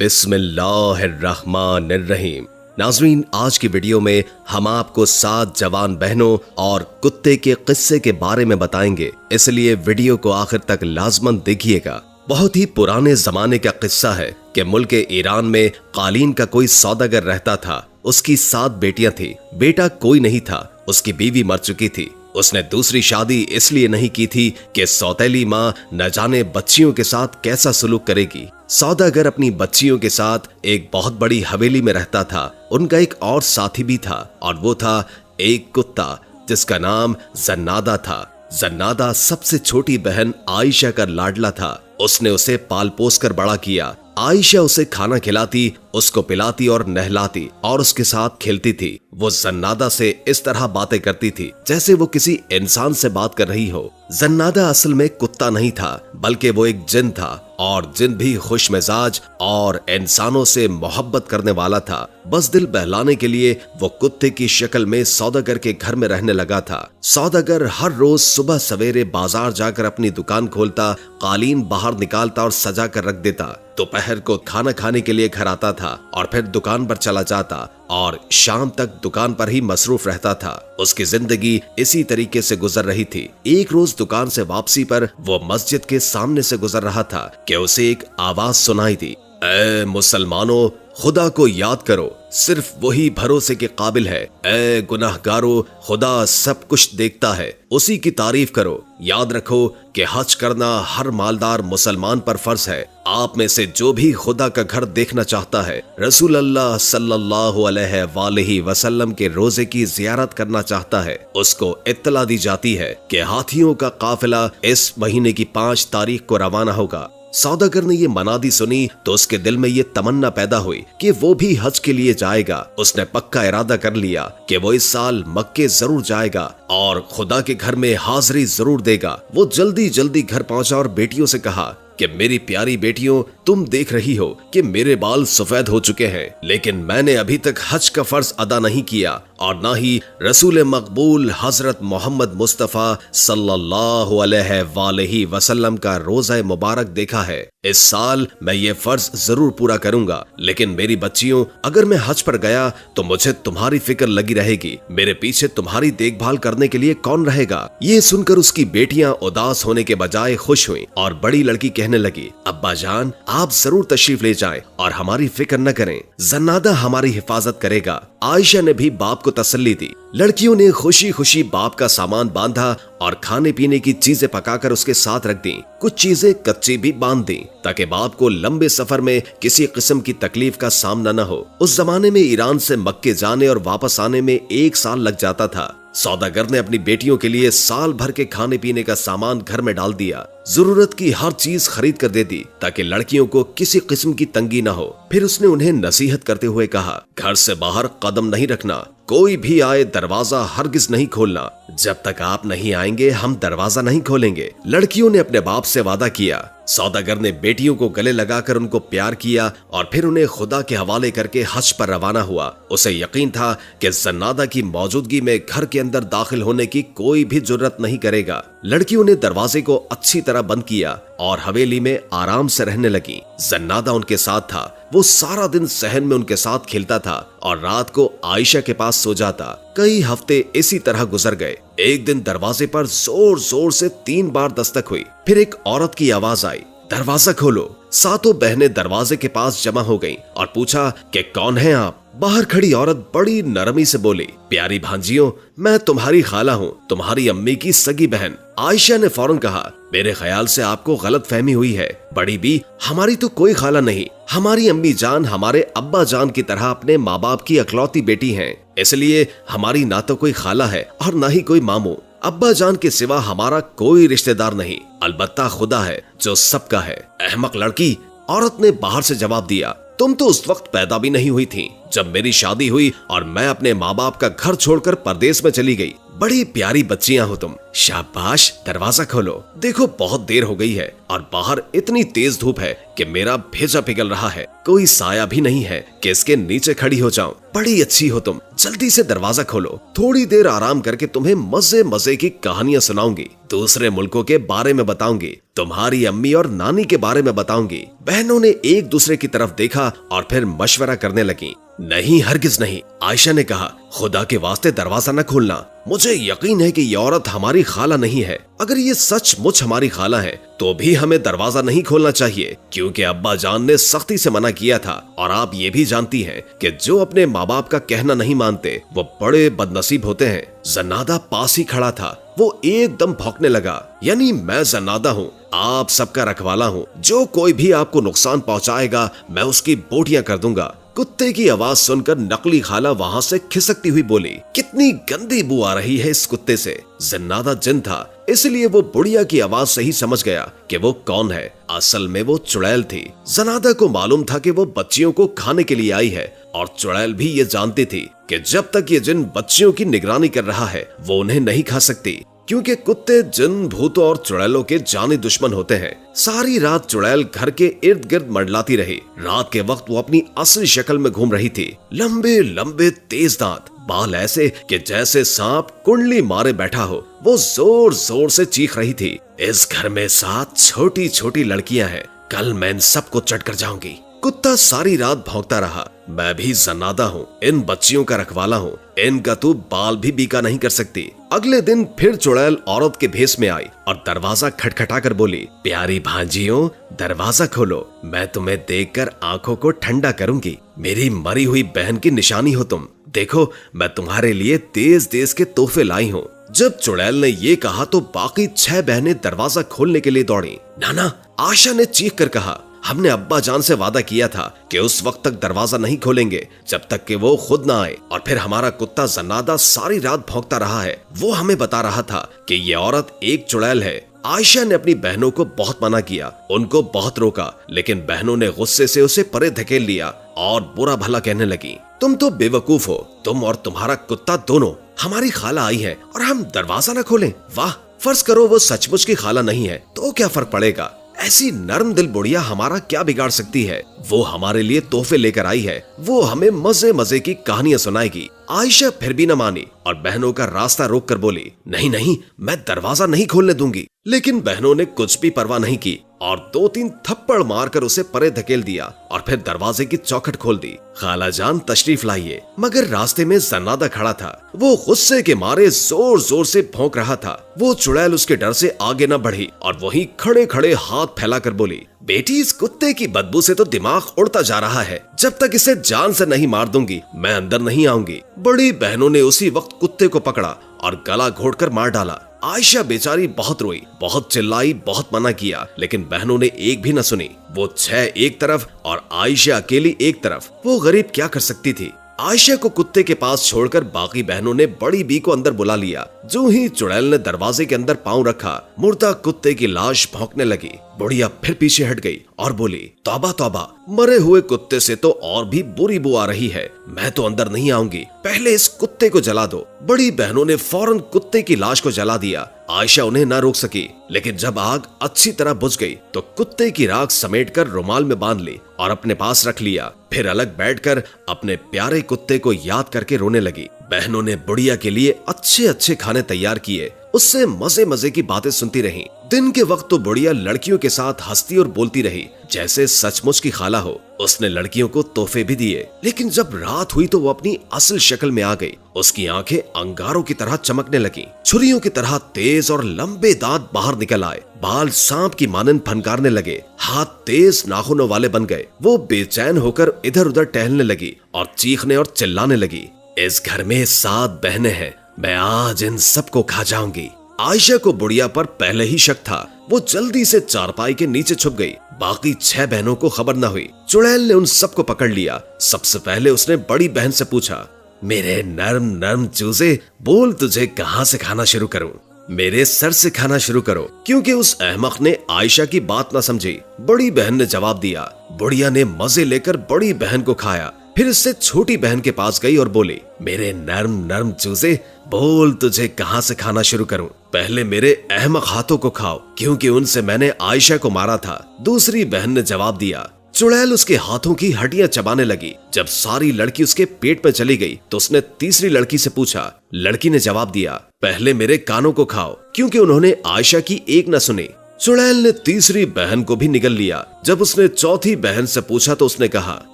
बिस्मिल्लाहिर्रहमानिर्रहीम। नाज़रीन, आज की वीडियो में हम आपको 7 जवान बहनों और कुत्ते के किस्से के बारे में बताएंगे, इसलिए वीडियो को आखिर तक लाजमन देखिएगा। बहुत ही पुराने जमाने का किस्सा है कि मुल्क ईरान में कालीन का कोई सौदागर रहता था। उसकी 7 बेटियां थी। बेटा कोई नहीं था, उसकी बीवी मर चुकी थी। उसने दूसरी शादी इसलिए नहीं की थी कि सौतेली माँ न जाने बच्चियों के साथ कैसा सलूक करेगी। सौदागर अपनी बच्चियों के साथ एक बहुत बड़ी हवेली में रहता था। उनका एक और साथी भी था और वो था एक कुत्ता जिसका नाम जन्नादा था। जन्नादा सबसे छोटी बहन आयशा का लाडला था। उसने उसे पाल पोस कर बड़ा किया। आयशा उसे खाना खिलाती, उसको पिलाती और नहलाती और उसके साथ खेलती थी। वो जन्नादा से इस तरह बातें करती थी जैसे वो किसी इंसान से बात कर रही हो। जन्नादा असल में कुत्ता नहीं था, बल्कि वो एक जिन था और जिन भी खुश मिजाज और इंसानों से मोहब्बत करने वाला था। बस दिल बहलाने के लिए वो कुत्ते की शक्ल में सौदागर के घर में रहने लगा था। सौदागर हर रोज सुबह सवेरे बाजार जाकर अपनी दुकान खोलता, कालीन बाहर निकालता और सजा कर रख देता। दोपहर को खाना खाने के लिए घर आता था और फिर दुकान पर चला जाता और शाम तक दुकान पर ही मसरूफ रहता था। उसकी जिंदगी इसी तरीके से गुजर रही थी। एक रोज दुकान से वापसी पर वो मस्जिद के सामने से गुजर रहा था कि उसे एक आवाज सुनाई दी। ऐ मुसलमानों, खुदा को याद करो, सिर्फ वही भरोसे के काबिल है। ऐ गुनाहगारों, खुदा सब कुछ देखता है, उसी की तारीफ करो। याद रखो कि हज करना हर मालदार मुसलमान पर फर्ज है। आप में से जो भी खुदा का घर देखना चाहता है, रसूल अल्लाह सल्लल्लाहु अलैहि वसल्लम के रोजे की जियारत करना चाहता है, उसको इत्तला दी जाती है कि हाथियों का काफिला इस महीने की 5 तारीख को रवाना होगा। सौदागर ने ये मनादी सुनी तो उसके दिल में ये तमन्ना पैदा हुई कि वो भी हज के लिए जाएगा। उसने पक्का इरादा कर लिया कि वो इस साल मक्के जरूर जाएगा और खुदा के घर में हाजिरी जरूर देगा। वो जल्दी जल्दी घर पहुंचा और बेटियों से कहा कि मेरी प्यारी बेटियों, तुम देख रही हो कि मेरे बाल सफेद हो चुके हैं, लेकिन मैंने अभी तक हज का फर्ज अदा नहीं किया और ना ही रसूल मकबूल हजरत मोहम्मद मुस्तफ़ा सल्लल्लाहु अलैहि वसल्लम का रोज़ा मुबारक देखा है। इस साल मैं ये फर्ज जरूर पूरा करूंगा, लेकिन मेरी बच्चियों, अगर मैं हज पर गया तो मुझे तुम्हारी फिक्र लगी रहेगी। मेरे पीछे तुम्हारी देखभाल करने के लिए कौन रहेगा? ये सुनकर उसकी बेटियां उदास होने के बजाय खुश हुईं और बड़ी लड़की कहने लगी, अब्बा जान, आप जरूर तशरीफ ले जाएं और हमारी फिक्र न करें, जन्नादा हमारी हिफाजत करेगा। आयशा ने भी बाप को तसल्ली दी। लड़कियों ने खुशी खुशी बाप का सामान बांधा और खाने पीने की चीजें पकाकर उसके साथ रख दी। कुछ चीजें कच्ची भी बांध दी ताकि बाप को लंबे सफर में किसी किस्म की तकलीफ का सामना न हो। उस जमाने में ईरान से मक्के जाने और वापस आने में 1 साल लग जाता था। सौदागर ने अपनी बेटियों के लिए साल भर के खाने पीने का सामान घर में डाल दिया। जरूरत की हर चीज खरीद कर दे दी ताकि लड़कियों को किसी किस्म की तंगी न हो। फिर उसने उन्हें नसीहत करते हुए कहा, घर से बाहर कदम नहीं रखना, कोई भी आए दरवाजा हरगिज नहीं खोलना। जब तक आप नहीं आएंगे हम दरवाजा नहीं खोलेंगे। लड़कियों ने अपने बाप से वादा किया। सौदागर ने बेटियों को गले लगाकर उनको प्यार किया और फिर उन्हें खुदा के हवाले करके हज पर रवाना हुआ। उसे यकीन था कि जन्नादा की मौजूदगी में घर के अंदर दाखिल होने की कोई भी जुर्रत नहीं करेगा। लड़कियों ने दरवाजे को अच्छी तरह बंद किया और हवेली में आराम से रहने लगी। जन्नादा उनके साथ था। वो सारा दिन सहन में उनके साथ खेलता था और रात को आयशा के पास सो जाता। कई हफ्ते इसी तरह गुजर गए। एक दिन दरवाजे पर जोर जोर से 3 बार दस्तक हुई। फिर एक औरत की आवाज आई, दरवाजा खोलो। सातों बहनें दरवाजे के पास जमा हो गईं और पूछा कि कौन है आप? बाहर खड़ी औरत बड़ी नरमी से बोली, प्यारी भांजियों, मैं तुम्हारी खाला हूँ, तुम्हारी अम्मी की सगी बहन। आयशा ने फौरन कहा, मेरे ख्याल से आपको गलत फहमी हुई है बड़ी बी, हमारी तो कोई खाला नहीं। हमारी अम्मी जान हमारे अब्बा जान की तरह अपने माँ बाप की अकलौती बेटी हैं, इसलिए हमारी ना तो कोई खाला है और ना ही कोई मामू। अब्बा जान के सिवा हमारा कोई रिश्तेदार नहीं, अलबत्ता खुदा है जो सबका है। अहमक लड़की, औरत ने बाहर से जवाब दिया, तुम तो उस वक्त पैदा भी नहीं हुई थी जब मेरी शादी हुई और मैं अपने माँ बाप का घर छोड़कर परदेश में चली गई। बड़ी प्यारी बच्चियां हो तुम, शाबाश, दरवाजा खोलो। देखो बहुत देर हो गई है और बाहर इतनी तेज धूप है कि मेरा भेजा पिघल रहा है। कोई साया भी नहीं है कि इसके नीचे खड़ी हो जाऊं। बड़ी अच्छी हो तुम, जल्दी से दरवाजा खोलो। थोड़ी देर आराम करके तुम्हें मजे मजे की कहानियां सुनाऊंगी, दूसरे मुल्कों के बारे में बताऊंगी, तुम्हारी अम्मी और नानी के बारे में बताऊंगी। बहनों ने एक दूसरे की तरफ देखा और फिर मशवरा करने लगी। नहीं, हरगिज नहीं, आयशा ने कहा, खुदा के वास्ते दरवाजा न खोलना। मुझे यकीन है कि ये औरत हमारी खाला नहीं है। अगर ये सचमुच हमारी खाला है तो भी हमें दरवाजा नहीं खोलना चाहिए, क्योंकि अब्बा जान ने सख्ती से मना किया था। और आप ये भी जानती हैं कि जो अपने माँ बाप का कहना नहीं मानते वो बड़े बदनसीब होते हैं। जन्नादा पास ही खड़ा था, वो एकदम भौंकने लगा। यानी मैं जन्नादा हूँ, आप सबका रखवाला हूँ। जो कोई भी आपको नुकसान पहुँचाएगा मैं उसकी बोटियां कर दूंगा। कुत्ते की आवाज सुनकर नकली खाला वहां से खिसकती हुई बोली, कितनी गंदी बू आ रही है इस कुत्ते से। जन्नादा जिन था, इसलिए वो बुढ़िया की आवाज से ही समझ गया कि वो कौन है। असल में वो चुड़ैल थी। जन्नादा को मालूम था कि वो बच्चियों को खाने के लिए आई है, और चुड़ैल भी ये जानती थी कि जब तक ये जिन बच्चियों की निगरानी कर रहा है वो उन्हें नहीं खा सकती, क्योंकि कुत्ते जिन, भूतों और चुड़ैलों के जानी दुश्मन होते हैं। सारी रात चुड़ैल घर के इर्द गिर्द मंडलाती रही। रात के वक्त वो अपनी असली शक्ल में घूम रही थी। लंबे लंबे तेज दांत, बाल ऐसे कि जैसे सांप कुंडली मारे बैठा हो। वो जोर जोर से चीख रही थी, इस घर में 7 छोटी छोटी लड़कियां हैं, कल मैं इन सबको चट कर जाऊंगी। कुत्ता सारी रात भौंकता रहा। मैं भी जन्नादा हूँ, इन बच्चियों का रखवाला हूँ, इनका तू बाल भी बीका नहीं कर सकती। अगले दिन फिर चुड़ैल औरत के भेष में आई और दरवाजा खटखटा कर बोली, प्यारी भांजियों, दरवाजा खोलो, मैं तुम्हें देखकर आंखों को ठंडा करूंगी। मेरी मरी हुई बहन की निशानी हो तुम। देखो, मैं तुम्हारे लिए देश देश के तोहफे लाई हूँ। जब चुड़ैल ने ये कहा तो बाकी 6 बहनें दरवाजा खोलने के लिए दौड़ी। नाना, आयशा ने चीख कर कहा, हमने अब्बा जान से वादा किया था कि उस वक्त तक दरवाजा नहीं खोलेंगे जब तक कि वो खुद ना आए। और फिर हमारा कुत्ता जन्नादा सारी रात भौंकता रहा है। वो हमें बता रहा था कि ये औरत एक चुड़ैल है। आयशा ने अपनी बहनों को बहुत मना किया, उनको बहुत रोका, लेकिन बहनों ने गुस्से से उसे परे धकेल लिया और बुरा भला कहने लगी, तुम तो बेवकूफ हो, तुम और तुम्हारा कुत्ता दोनों। हमारी खाला आई है और हम दरवाजा न खोलें? वाह, फर्ज करो वो सचमुच की खाला नहीं है तो क्या फर्क पड़ेगा? ऐसी नरम दिल बुढ़िया हमारा क्या बिगाड़ सकती है? वो हमारे लिए तोहफे लेकर आई है, वो हमें मजे मजे की कहानियां सुनाएगी। आयशा फिर भी न मानी और बहनों का रास्ता रोक कर बोली, नहीं नहीं, मैं दरवाजा नहीं खोलने दूंगी। लेकिन बहनों ने कुछ भी परवाह नहीं की और 2-3 थप्पड़ मारकर उसे परे धकेल दिया और फिर दरवाजे की चौखट खोल दी। खालाजान तशरीफ लाइए। मगर रास्ते में जन्नादा खड़ा था। वो गुस्से के मारे जोर जोर से भौंक रहा था। वो चुड़ैल उसके डर से आगे न बढ़ी और वहीं खड़े खड़े हाथ फैलाकर बोली, बेटी, इस कुत्ते की बदबू से तो दिमाग उड़ता जा रहा है। जब तक इसे जान से नहीं मार दूंगी मैं अंदर नहीं आऊंगी। बड़ी बहनों ने उसी वक्त कुत्ते को पकड़ा और गला घोंटकर मार डाला। आयशा बेचारी बहुत रोई, बहुत चिल्लाई, बहुत मना किया, लेकिन बहनों ने एक भी न सुनी। वो 6 एक तरफ और आयशा अकेली एक तरफ। वो गरीब क्या कर सकती थी? आयशा को कुत्ते के पास छोड़कर बाकी बहनों ने बड़ी बी को अंदर बुला लिया। जो ही चुड़ैल ने दरवाजे के अंदर पांव रखा, मुर्दा कुत्ते की लाश भौंकने लगी। बुढ़िया फिर पीछे हट गई और बोली, तौबा तौबा, मरे हुए कुत्ते से तो और भी बुरी बू आ रही है। मैं तो अंदर नहीं आऊंगी, पहले इस कुत्ते को जला दो। बड़ी बहनों ने फौरन कुत्ते की लाश को जला दिया। आयशा उन्हें न रोक सकी, लेकिन जब आग अच्छी तरह बुझ गई तो कुत्ते की राख समेटकर रुमाल में बांध ली और अपने पास रख लिया। फिर अलग बैठकर अपने प्यारे कुत्ते को याद करके रोने लगी। बहनों ने बुढ़िया के लिए अच्छे अच्छे खाने तैयार किए, उससे मजे मजे की बातें सुनती रहीं। दिन के वक्त तो बुढ़िया लड़कियों के साथ हंसती और बोलती रही जैसे सचमुच की खाला हो। उसने लड़कियों को तोहफे भी दिए, लेकिन जब रात हुई तो वो अपनी असल शक्ल में आ गई। उसकी आंखें अंगारों की तरह चमकने लगी, छुरियों की तरह तेज और लंबे दांत बाहर निकल आए, बाल सांप की मानन फनकारने लगे, हाथ तेज नाखूनों वाले बन गए। वो बेचैन होकर इधर उधर टहलने लगी और चीखने और चिल्लाने लगी, इस घर में 7 बहनें हैं, मैं आज इन सबको खा जाऊंगी। आयशा को बुढ़िया पर पहले ही शक था। वो जल्दी से चारपाई के नीचे छुप गई। बाकी 6 बहनों को खबर न हुई। चुड़ैल ने उन सबको पकड़ लिया। सबसे पहले उसने बड़ी बहन से पूछा, मेरे नर्म नर्म चूजे, बोल तुझे कहाँ से खाना शुरू करूं? मेरे सर से खाना शुरू करो। क्योंकि उस अहमक ने आयशा की बात न समझी। बड़ी बहन ने जवाब दिया। बुढ़िया ने मजे लेकर बड़ी बहन को खाया। फिर इससे छोटी बहन के पास गई और बोली, मेरे नर्म नर्म चूजे, बोल तुझे कहाँ से खाना शुरू करूं? पहले मेरे अहमक हाथों को खाओ, क्योंकि उनसे मैंने आयशा को मारा था। दूसरी बहन ने जवाब दिया। चुड़ैल उसके हाथों की हड्डियां चबाने लगी। जब सारी लड़की उसके पेट में चली गई तो उसने तीसरी लड़की से पूछा। लड़की ने जवाब दिया, पहले मेरे कानों को खाओ, क्योंकि उन्होंने आयशा की एक न सुनी। चुड़ैल ने तीसरी बहन को भी निगल लिया। जब उसने चौथी बहन से पूछा तो उसने कहा,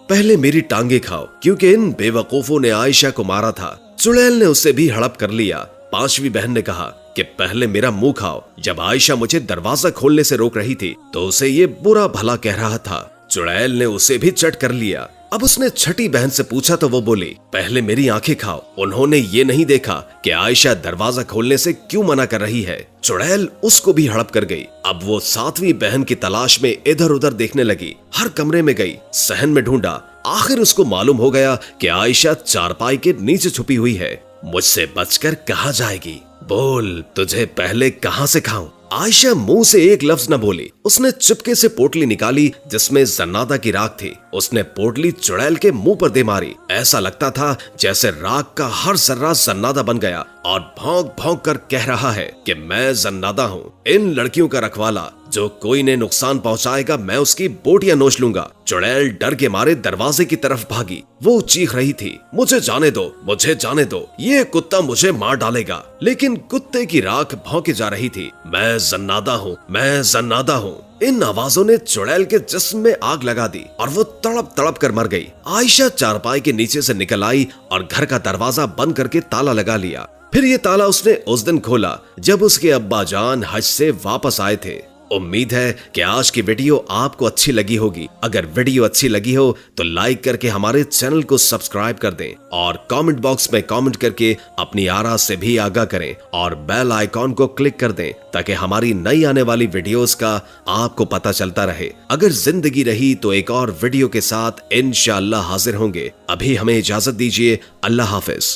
पहले मेरी टांगे खाओ, क्योंकि इन बेवकूफों ने आयशा को मारा था। चुड़ैल ने उसे भी हड़प कर लिया। पांचवी बहन ने कहा कि पहले मेरा मुंह खाओ। जब आयशा मुझे दरवाजा खोलने से रोक रही थी तो उसे ये बुरा भला कह रहा था। चुड़ैल ने उसे भी चट कर लिया। अब उसने छठी बहन से पूछा तो वो बोली, पहले मेरी आंखें खाओ। उन्होंने ये नहीं देखा कि आयशा दरवाजा खोलने से क्यों मना कर रही है। चुड़ैल उसको भी हड़प कर गई। अब वो सातवीं बहन की तलाश में इधर उधर देखने लगी। हर कमरे में गई, सहन में ढूंढा। आखिर उसको मालूम हो गया कि आयशा चारपाई के नीचे छुपी हुई है। मुझसे बचकर कहाँ जाएगी? बोल तुझे पहले कहाँ से खाऊं? आयशा मुंह से एक लफ्ज न बोली। उसने चुपके से पोटली निकाली जिसमें जन्नादा की राख थी। उसने पोटली चुड़ैल के मुंह पर दे मारी। ऐसा लगता था जैसे राख का हर जर्रा जन्नादा बन गया और भौंक भौंक कर कह रहा है कि मैं जन्नादा हूँ, इन लड़कियों का रखवाला। जो कोई ने नुकसान पहुंचाएगा मैं उसकी बोटियां नोच लूंगा। चुड़ैल डर के मारे दरवाजे की तरफ भागी। वो चीख रही थी, मुझे जाने दो, मुझे जाने दो, ये कुत्ता मुझे मार डालेगा। लेकिन कुत्ते की राख भौंके जा रही थी। मैं जन्नादा हूँ, मैं जन्नादा हूँ। इन आवाजों ने चुड़ैल के जिस्म में आग लगा दी और वो तड़प तड़प कर मर गई। आयशा चारपाई के नीचे से निकल आई और घर का दरवाजा बंद करके ताला लगा लिया। फिर ये ताला उसने उस दिन खोला जब उसके अब्बा जान हज से वापस आए थे। उम्मीद है कि आज की वीडियो आपको अच्छी लगी होगी। अगर वीडियो अच्छी लगी हो तो लाइक करके हमारे चैनल को सब्सक्राइब कर दें और कमेंट बॉक्स में कमेंट करके अपनी आरा से भी आगाह करें और बेल आइकॉन को क्लिक कर दें ताकि हमारी नई आने वाली वीडियोस का आपको पता चलता रहे। अगर जिंदगी रही तो एक और वीडियो के साथ इंशाअल्लाह हाजिर होंगे। अभी हमें इजाजत दीजिए। अल्लाह हाफिज।